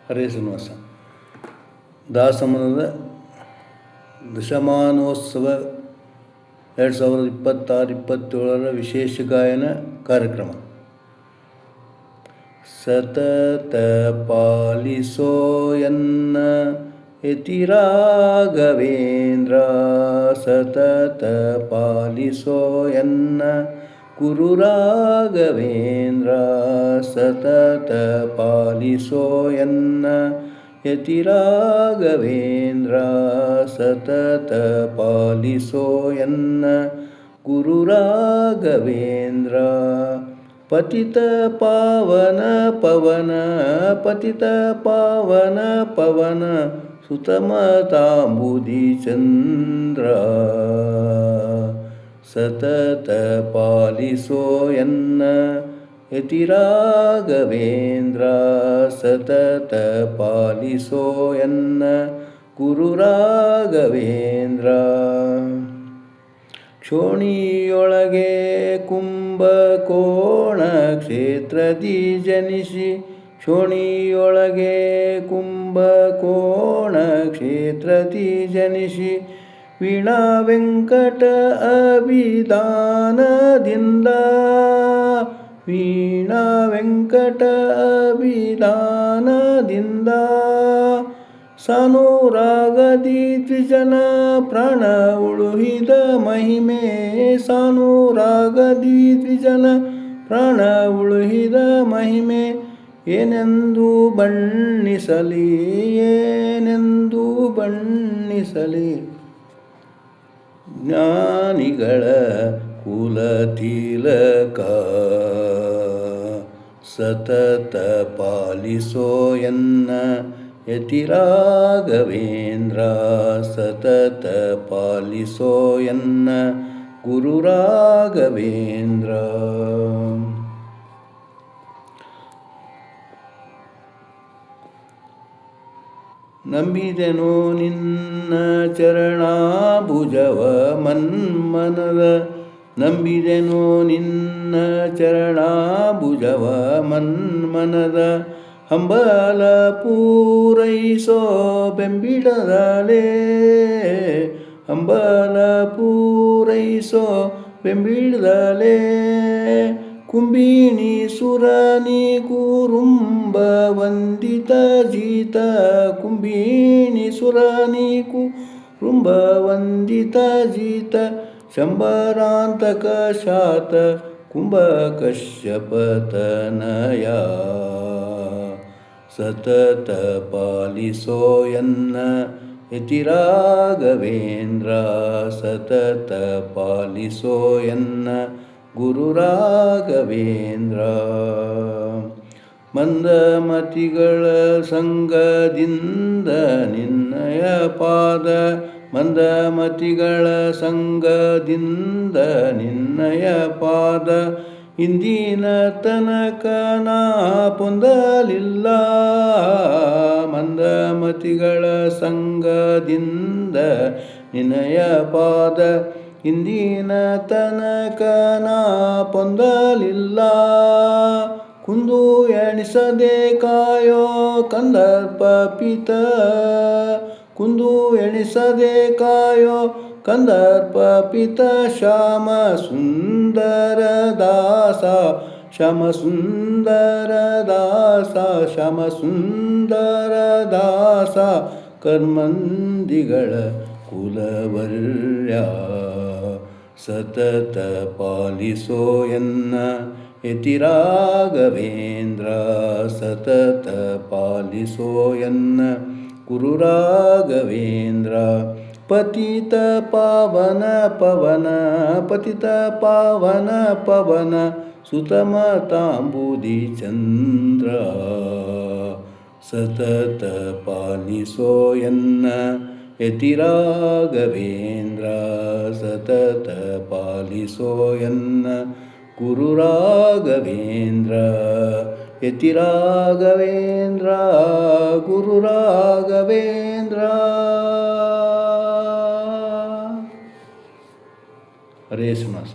ಹರೇ ಶ್ರೀನಿವಾಸ. ದಾಸಮನದ ದಶಮಾನೋತ್ಸವ 2026-27 ವಿಶೇಷ ಗಾಯನ ಕಾರ್ಯಕ್ರಮ. ಸತತ ಪಾಲಿಸೋ ಎನ್ನ ಯತಿ ರಾಘವೇಂದ್ರ, ಸತತ ಪಾಲಿಸೋ ಎನ್ನ ಗುರು ರಾಘವೇಂದ್ರ, ಸತತ ಪಾಲಿಸೋ ಎನ್ನ ಯತಿ ರಾಘವೇಂದ್ರ, ಸತತ ಪಾಲಿಸೋ ಎನ್ನ ಗುರು ರಾಘವೇಂದ್ರ. ಪತಿತ ಪಾವನ ಪವನ, ಪತಿತ ಪಾವನ ಪವನ, ಸುತಮತಾಂಬುದಿ ಚಂದ್ರ, ಸತತ ಪಾಲಿಸೋ ಎನ್ನ ಯತಿ ರಾಘವೇಂದ್ರ, ಸತತ ಪಾಲಿಸೋ ಎನ್ನ ಗುರು ರಾಘವೇಂದ್ರ. ಕ್ಷೋಣಿಯೊಳಗೆ ಕುಂಭಕೋಣ ಕ್ಷೇತ್ರದಿ ಜನಿಸಿ, ಕ್ಷೋಣಿಯೊಳಗೆ ಕುಂಭಕೋಣ ಕ್ಷೇತ್ರದಿ ಜನಿಸಿ, ವೀಣಾ ವೆಂಕಟ ಅಭಿಧಾನದಿಂದ, ವೀಣಾ ವೆಂಕಟ ಅಭಿಧಾನದಿಂದ, ಸಾನುರಾಗದಿ ದ್ವಿಜನ ಪ್ರಾಣ ಉಳುಹಿದ ಮಹಿಮೆ, ಸಾನುರಾಗದಿ ದ್ವಿಜನ ಪ್ರಾಣ ಉಳುಹಿದ ಮಹಿಮೆ, ಏನೆಂದು ಬಣ್ಣಿಸಲಿ, ಏನೆಂದು ಬಣ್ಣಿಸಲಿ. ಜ್ಞಾನಿಗಳ ಕುಲತಿಲಕ, ಸತತ ಪಾಲಿಸೋ ಎನ್ನ ಯತಿ ರಾಘವೇಂದ್ರ, ಸತತ ಪಾಲಿಸೋ ಎನ್ನ ಗುರು ರಾಘವೇಂದ್ರ. ನಂಬಿದೆನೋ ನಿನ್ನ ಚರಣಾಭುಜವ ಮನ್ಮನದ, ನಂಬಿದೆನೋ ನಿನ್ನ ಚರಣಾಭುಜವ ಮನ್ಮನದ, ಹಂಬಲ ಪೂರೈಸೋ ಬೆಂಬಿಡದಲೇ, ಹಂಬಲ ಪೂರೈಸೋ ಬೆಂಬಿಡದಲೇ. ಕುಂಬಿನಿ ಸುರನಿ ಕುರುಂಬ ವಂದಿತ ಜೀತ, ಕುಂಬಿನಿ ಸುರನಿ ಕುರುಂಬ ವಂದಿತ ಜೀತ, ಶಂಬರಾಂತಕ ಶಾತ ಕುಂಭ ಕಶ್ಯಪತನಯ, ಸತತ ಪಾಲಿಸೋ ಎನ್ನ ಯತಿ ರಾಘವೇಂದ್ರ, ಸತತ ಪಾಲಿಸೋ ಎನ್ನ ಗುರು ರಾಘವೇಂದ್ರ. ಮಂದಮತಿಗಳ ಸಂಗದಿಂದ ನಿನ್ನಯ ಪಾದ, ಮಂದಮತಿಗಳ ಸಂಗದಿಂದ ನಿನ್ನಯ ಪಾದ, ಇಂದಿನ ತನಕ ನಾ ಪೊಂದಲಿಲ್ಲ, ಮಂದಮತಿಗಳ ಸಂಗದಿಂದ ನಿನ್ನಯ ಪಾದ, ಇಂದಿನ ತನಕ ನಾ ಪೊಂದಲಿಲ್ಲ. ಕುಂದು ಎಣಿಸದೆ ಕಾಯೋ ಕಂದರ್ಪ ಪಿತ, ಕುಂದು ಎಣಿಸದೆ ಕಾಯೋ ಕಂದರ್ಪ ಪಿತ, ಶ್ಯಾಮ ಸುಂದರ ದಾಸ, ಶ್ಯಾಮ ಸುಂದರ ದಾಸ, ಶ್ಯಾಮ ಸುಂದರ ದಾಸ, ಕರ್ಮಂದಿಗಳ ಕುಲವರ್ಯ, ಸತತ ಪಾಲಿಸೋ ಎನ್ನ ಯತಿ ರಾಘವೇಂದ್ರ, ಸತತ ಪಾಲಿಸೋ ಎನ್ನ ಗುರು ರಾಘವೇಂದ್ರ. ಪತಿತ ಪಾವನ ಪವನ, ಪತಿತ ಪಾವನ ಪವನ, ಸುತಮತಾಂಬುದಿ ಚಂದ್ರ, ಸತತ ಪಾಲಿಸೋ ಎನ್ನ ಯತಿ ರಾಘವೇಂದ್ರ, ಸತತ ಪಾಲಿಸೋ ಎನ್ನ ಗುರು ರಾಘವೇಂದ್ರ. ಯತಿ ರಾಘವೇಂದ್ರ, ಗುರು ರಾಘವೇಂದ್ರ. ಹರೇ ಶ್ರೀನಿವಾಸ.